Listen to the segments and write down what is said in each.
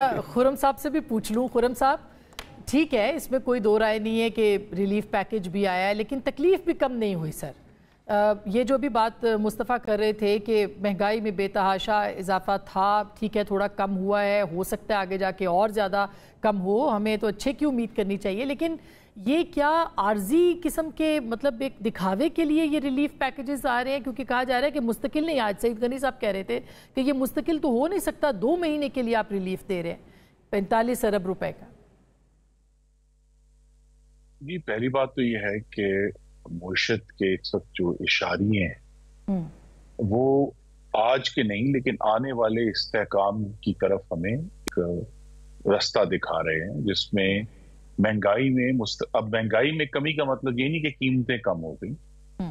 खुरम साहब से भी पूछ लूं। खुरम साहब, ठीक है, इसमें कोई दो राय नहीं है कि रिलीफ पैकेज भी आया है, लेकिन तकलीफ भी कम नहीं हुई सर। ये जो भी बात मुस्तफ़ा कर रहे थे कि महंगाई में बेतहाशा इजाफा था, ठीक है, थोड़ा कम हुआ है, हो सकता है आगे जाके और ज़्यादा कम हो, हमें तो अच्छे की उम्मीद करनी चाहिए। लेकिन ये क्या आर्जी किस्म के, मतलब एक दिखावे के लिए ये रिलीफ पैकेजेस आ रहे हैं? क्योंकि कहा जा रहा है कि मुस्तकिल नहीं, आज सईद गनी साहब कह रहे थे कि ये मुस्तकिल तो हो नहीं सकता, 2 महीने के लिए आप रिलीफ दे रहे हैं 45 अरब रुपए का। जी, पहली बात तो ये है कि मुर्शिद के इस वक्त जो इशारे हैं वो आज के नहीं लेकिन आने वाले इस्तेहकाम की तरफ हमें एक रास्ता दिखा रहे हैं, जिसमें महंगाई में अब महंगाई में कमी का मतलब ये नहीं कि कीमतें कम हो गई,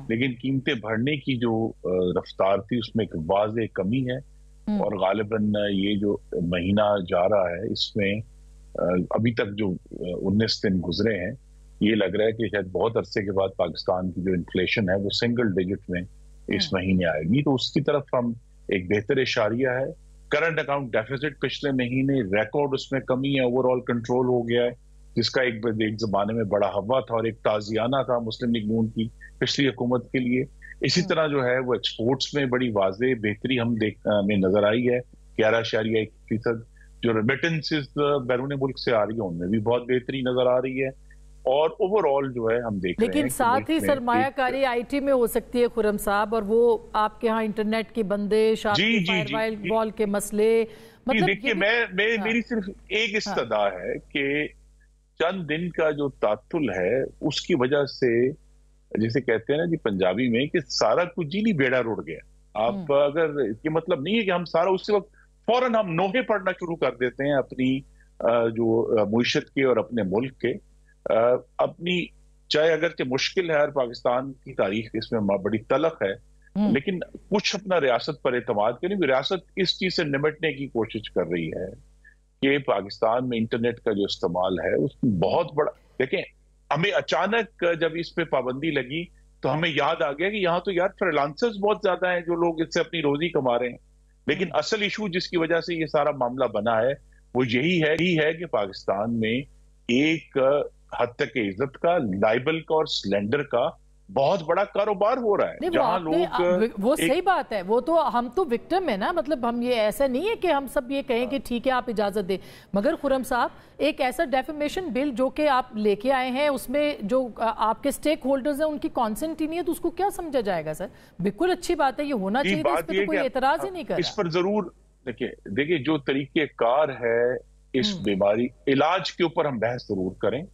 लेकिन कीमतें बढ़ने की जो रफ्तार थी उसमें एक वाज़ेह कमी है। और गालिबन ये जो महीना जा रहा है इसमें अभी तक जो 19 दिन गुजरे हैं, ये लग रहा है कि शायद बहुत अरसे के बाद पाकिस्तान की जो इन्फ्लेशन है वो सिंगल डिजिट में इस महीने आएगी, तो उसकी तरफ हम एक बेहतर इशारिया है। करंट अकाउंट डेफिसिट पिछले महीने रिकॉर्ड उसमें कमी है, ओवरऑल कंट्रोल हो गया है, जिसका एक जमाने में बड़ा हवा था और एक ताजियाना था मुस्लिम लीग नून की पिछली हुकूमत के लिए। इसी तरह जो है वो एक्सपोर्ट्स में बड़ी वाज़ेह बेहतरी में नजर आई है। 11.1% जो रेमिटेंसेस बैरून मुल्क से आ रही है उनमें भी बहुत बेहतरी नजर आ रही है। और ओवरऑल जो है हम देख रहे हैं, लेकिन साथ ही सरमायाकारी आईटी में हो सकती है खुरम साहब, और वो आपके यहाँ इंटरनेट की बंदिश, फायरवॉल के मसले, मतलब देखिए मेरी सिर्फ एक इस्तदा है कि चंद दिन का जो तातुल है उसकी वजह से, जैसे कहते हैं ना जी पंजाबी में, कि सारा कुछ ही नहीं बेड़ा रुड़ गया। आप अगर, ये मतलब नहीं है कि हम सारा उसी वक्त फौरन हम नोहे पढ़ना शुरू कर देते हैं अपनी जो मुईशत के और अपने मुल्क के, अपनी, चाहे अगरचे मुश्किल है, हर पाकिस्तान की तारीख इसमें बड़ी तलख है, लेकिन कुछ अपना रियासत पर एतमाद करें। रियासत इस चीज से निपटने की कोशिश कर रही है कि पाकिस्तान में इंटरनेट का जो इस्तेमाल है उसमें बहुत बड़ा, देखें, हमें अचानक जब इस पे पाबंदी लगी तो हमें याद आ गया कि यहाँ तो यार फ्रीलांसर्स बहुत ज्यादा हैं जो लोग इससे अपनी रोजी कमा रहे हैं। लेकिन असल इशू जिसकी वजह से ये सारा मामला बना है वो यही है कि पाकिस्तान में एक हद तक के इज्जत का, लाइबल का और स्लेंडर का बहुत बड़ा कारोबार हो रहा है, जहां लोग, वो सही बात है, वो तो हम तो विक्टिम है ना, मतलब हम ये ऐसा नहीं है कि हम सब ये कहें कि ठीक है आप इजाजत दें। मगर खुरम साहब, एक ऐसा डेफेमेशन बिल जो कि आप लेके आए हैं, उसमें जो आपके स्टेक होल्डर्स हैं उनकी कॉन्सेंट ही नहीं है, तो उसको क्या समझा जाएगा सर? बिल्कुल अच्छी बात है, ये होना चाहिए, इस पर तो कोई एतराज ही नहीं कर रहा। इस पर जरूर देखिए जो तरीके कार है इस बीमारी इलाज के ऊपर हम बहस जरूर करें,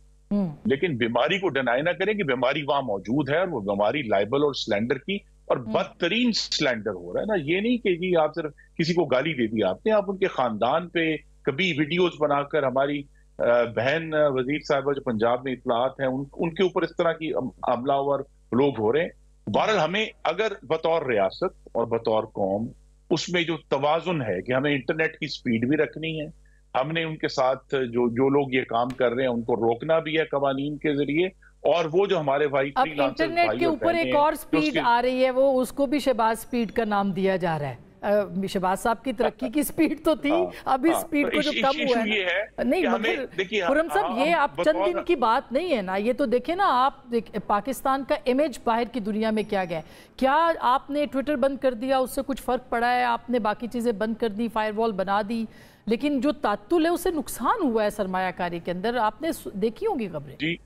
लेकिन बीमारी को डिनाई ना करें कि बीमारी वहां मौजूद है और वो बीमारी लाइबल और स्लैंडर की, और बदतरीन स्लैंडर हो रहा है ना। ये नहीं कि जी आप सिर्फ किसी को गाली दे दी आपने, आप उनके खानदान पे कभी वीडियोस बनाकर, हमारी बहन वजीर साहबा जो पंजाब में इतलात हैं उनके ऊपर इस तरह की हमलावर लोग हो रहे हैं। बहरहाल हमें अगर बतौर रियासत और बतौर कौम उसमें जो तवाजुन है कि हमें इंटरनेट की स्पीड भी रखनी है, हमने उनके साथ जो लोग ये काम कर रहे हैं उनको रोकना भी है कवानीन के जरिए, और वो जो हमारे भाई अब इंटरनेट के ऊपर एक और स्पीड आ रही है, वो उसको भी शहबाज स्पीड का नाम दिया जा रहा है। शहबाज साहब की तरक्की की स्पीड तो थी, अब इस स्पीड को जो कम हुआ है नहीं, मगर खुरम साहब ये आप चंद दिन की बात नहीं है ना, ये तो देखिए ना, आप पाकिस्तान का इमेज बाहर की दुनिया में क्या गया। क्या आपने ट्विटर बंद कर दिया उससे कुछ फर्क पड़ा है? आपने बाकी चीजें बंद कर दी, फायरवॉल बना दी, लेकिन जो तात्तुल है उससे नुकसान हुआ है सरमायाकारी के अंदर, आपने देखी होंगी खबरें। जी,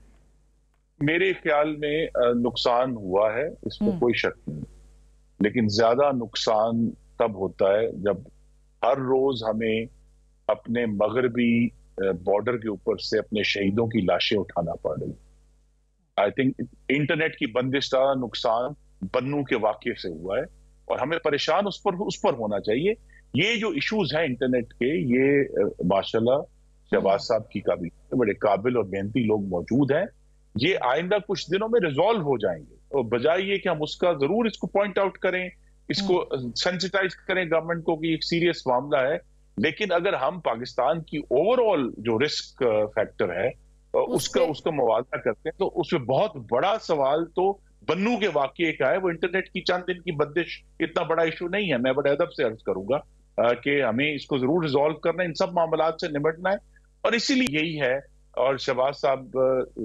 मेरे ख्याल में नुकसान हुआ है, इसमें कोई शक नहीं, लेकिन ज्यादा नुकसान तब होता है जब हर रोज हमें अपने मगरबी बॉर्डर के ऊपर से अपने शहीदों की लाशें उठाना पड़ रही। आई थिंक इंटरनेट की बंदिश का नुकसान बन्नू के वाकये से हुआ है और हमें परेशान उस पर होना चाहिए। ये जो इश्यूज हैं इंटरनेट के, ये माशाल्लाह शहबाज साहब की काबिल बड़े काबिल और मेहनती लोग मौजूद हैं, ये आइंदा कुछ दिनों में रिजॉल्व हो जाएंगे। और बजाय ये कि हम उसका जरूर इसको पॉइंट आउट करें, इसको सेंसिटाइज करें गवर्नमेंट को कि एक सीरियस मामला है, लेकिन अगर हम पाकिस्तान की ओवरऑल जो रिस्क फैक्टर है उसका मुवाजना करते हैं तो उसमें बहुत बड़ा सवाल तो बन्नू के वाकये का है। वो इंटरनेट की चंद दिन की बंदिश इतना बड़ा इशू नहीं है, मैं बड़े अदब से अर्ज करूंगा। कि हमें इसको जरूर रिजॉल्व करना है, इन सब मामलात से निपटना है। और इसीलिए यही है, और शहबाज साहब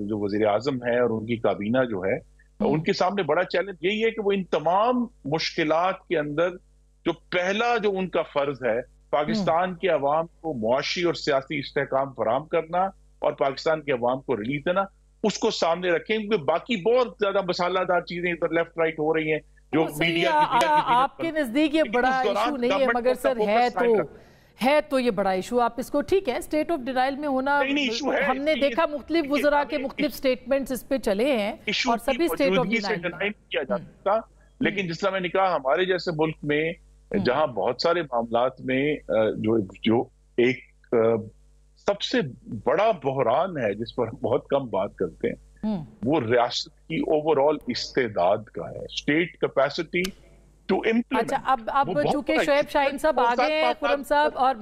जो वजीर आजम है और उनकी काबीना जो है, उनके सामने बड़ा चैलेंज यही है कि वो इन तमाम मुश्किलात के अंदर जो पहला जो उनका फर्ज है, पाकिस्तान के अवाम को मुआशी और सियासी इस्तेहकाम फराहम करना और पाकिस्तान के अवाम को रिलीफ देना, उसको सामने रखें। क्योंकि बाकी बहुत ज्यादा मसालादार चीजें इधर लेफ्ट राइट हो रही हैं जो मीडिया की आपके नजदीक ये बड़ा इशू नहीं है, मगर सर है तो ये बड़ा इशू। आप इसको ठीक है स्टेट ऑफ डिनाइल में होना, हमने देखा मुख्तलिफ वुज़रा के मुख्तलिफ स्टेटमेंट्स इस पे चले हैं और सभी स्टेट ऑफ डिनाइल किया जा सकता। लेकिन जिस तरह मैंने कहा, हमारे जैसे मुल्क में जहां बहुत सारे मामलात में जो एक सबसे बड़ा बहरान है जिस पर बहुत कम बात करते हैं, वो रियासत की ओवरऑल इस्तेदाद का है, स्टेट कैपेसिटी टू इम्प्लीमेंट। अच्छा, अब चूंकि शोएब शाहीन साहब आ गए हैं खुर्रम साहब, और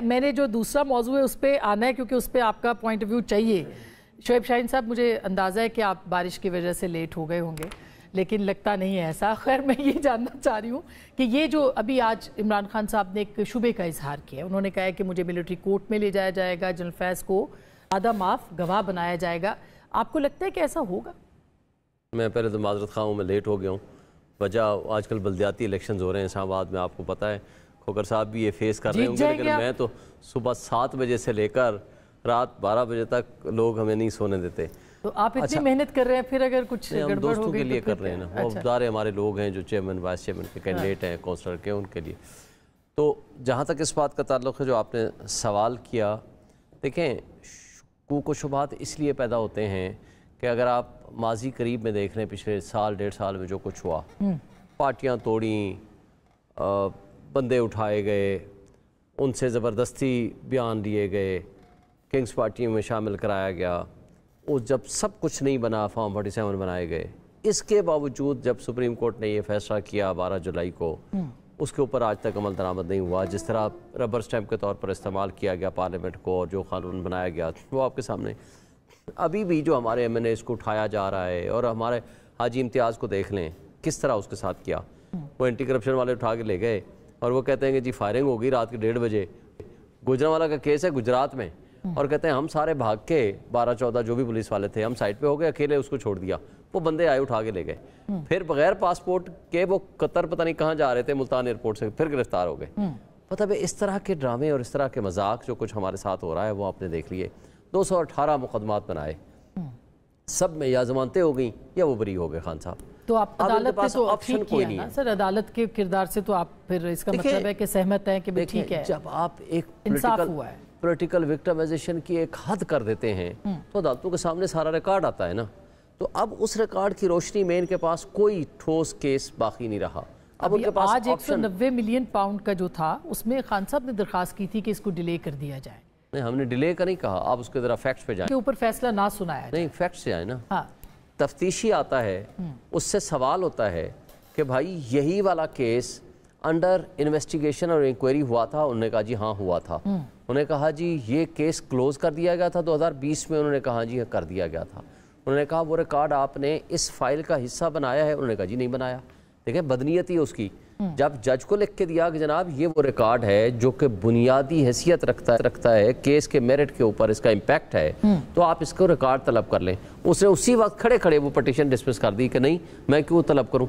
मैंने जो दूसरा मौजू है उस पर आना है क्योंकि उस पर आपका पॉइंट ऑफ व्यू चाहिए। शोएब शाहीन साहब, मुझे अंदाजा है कि आप बारिश की वजह से लेट हो गए होंगे, लेकिन लगता नहीं है ऐसा। खैर, मैं ये जानना चाह रही हूँ कि ये जो अभी आज इमरान खान साहब ने एक शुबे का इजहार किया, उन्होंने कहा है कि मुझे मिलिट्री कोर्ट में ले जाया जाएगा, जनरल फैज़ को आधा माफ गवाह बनाया जाएगा। आपको लगता है कि ऐसा होगा? मैं पहले तो माजरत खां हूँ, मैं लेट हो गया हूँ। वजह आजकल बल्दियाती इलेक्शंस हो रहे हैं इस्लामाबाद में, आपको पता है। खोकर साहब भी ये फेस कर रहे होंगे, लेकिन मैं तो सुबह 7 बजे से लेकर रात 12 बजे तक लोग हमें नहीं सोने देते। तो आप इतनी मेहनत कर रहे हैं, फिर अगर कुछ गड़बड़ हो गई दोस्तों के लिए तो कर रहे हैं ना, वो अब्दारे हमारे लोग हैं जो चेयरमैन वाइस चेयरमैन के कैंडिडेट हैं काउंसलर के, उनके लिए। तो जहाँ तक इस बात का ताल्लुक़ है जो आपने सवाल किया, देखें शूक व शुबहात इसलिए पैदा होते हैं कि अगर आप माजी करीब में देख रहे हैं, पिछले साल 1.5 साल में जो कुछ हुआ, पार्टियाँ तोड़ी, बंदे उठाए गए, उनसे ज़बरदस्ती बयान लिए गए, किंग्स पार्टी में शामिल कराया गया, और जब सब कुछ नहीं बना, फॉर्म 47 बनाए गए। इसके बावजूद जब सुप्रीम कोर्ट ने यह फैसला किया 12 जुलाई को, उसके ऊपर आज तक अमल दरामद नहीं हुआ। जिस तरह रबर स्टैम्प के तौर पर इस्तेमाल किया गया पार्लियामेंट को और जो कानून बनाया गया वो आपके सामने। अभी भी जो हमारे MNA इसको उठाया जा रहा है, और हमारे हाजी इम्तियाज़ को देख लें किस तरह उसके साथ किया। वो एंटी करप्शन वाले उठा के ले गए और वो कहते हैं कि जी फायरिंग होगी रात के 1:30 बजे। गुजरांवाला का केस है गुजरात में, और कहते हैं हम सारे भाग के 12-14 जो भी पुलिस वाले थे हम साइड पे हो गए, अकेले उसको छोड़ दिया। वो बंदे आए उठा के ले गए, फिर बगैर पासपोर्ट के वो कतर पता नहीं कहाँ जा रहे थे, मुल्तान एयरपोर्ट से, फिर गिरफ्तार हो गए। मतलब इस तरह के ड्रामे और इस तरह के मजाक जो कुछ हमारे साथ हो रहा है वो आपने देख लिए। 218 मुकदमात बनाए, सब में या जमानतें हो गई या वो बरी हो गए खान साहब। तो आप अदालत पे तो ऑप्शन कोई नहीं है सर, अदालत के किरदार से तो आप फिर इसका मतलब है कि सहमत हैं कि ठीक है, जब आप एक इंसाफ हुआ है, पॉलिटिकल विक्टिमाइजेशन की एक हद कर देते हैं तो अदालतों के सामने सारा रिकॉर्ड आता है ना। तो अब उस रिकॉर्ड की रोशनी में इनके पास कोई ठोस केस बाकी नहीं रहा। अब उनके पास आज 190 मिलियन पाउंड का जो था उसमें खान साहब ने दरखास्त की थी कि इसको डिले कर दिया जाए। नहीं, हमने डिले का नहीं कहा, आप उसके जरा फैक्ट्स पे जाएं, के ऊपर फैसला ना सुनाया नहीं फैक्ट्स से आए ना। हाँ, तफ्तीशी आता है, उससे सवाल होता है कि भाई यही वाला केस अंडर इन्वेस्टिगेशन और इंक्वायरी हुआ था। उन्होंने कहा जी हाँ हुआ था। उन्होंने कहा जी ये केस क्लोज कर दिया गया था 2020 में, उन्होंने कहा जी कर दिया गया था। उन्होंने कहा वो रिकॉर्ड आपने इस फाइल का हिस्सा बनाया है, उन्होंने कहा जी नहीं बनाया। देखिए बदनीयती है उसकी। जब जज को लिख के दिया कि जनाब ये वो रिकॉर्ड है जो कि बुनियादी हैसियत रखता है केस के मेरिट के ऊपर, इसका इम्पैक्ट है, तो आप इसको रिकॉर्ड तलब कर लें। उसने उसी वक्त खड़े खड़े वो पटिशन डिसमिस कर दी कि नहीं मैं क्यों तलब करूं,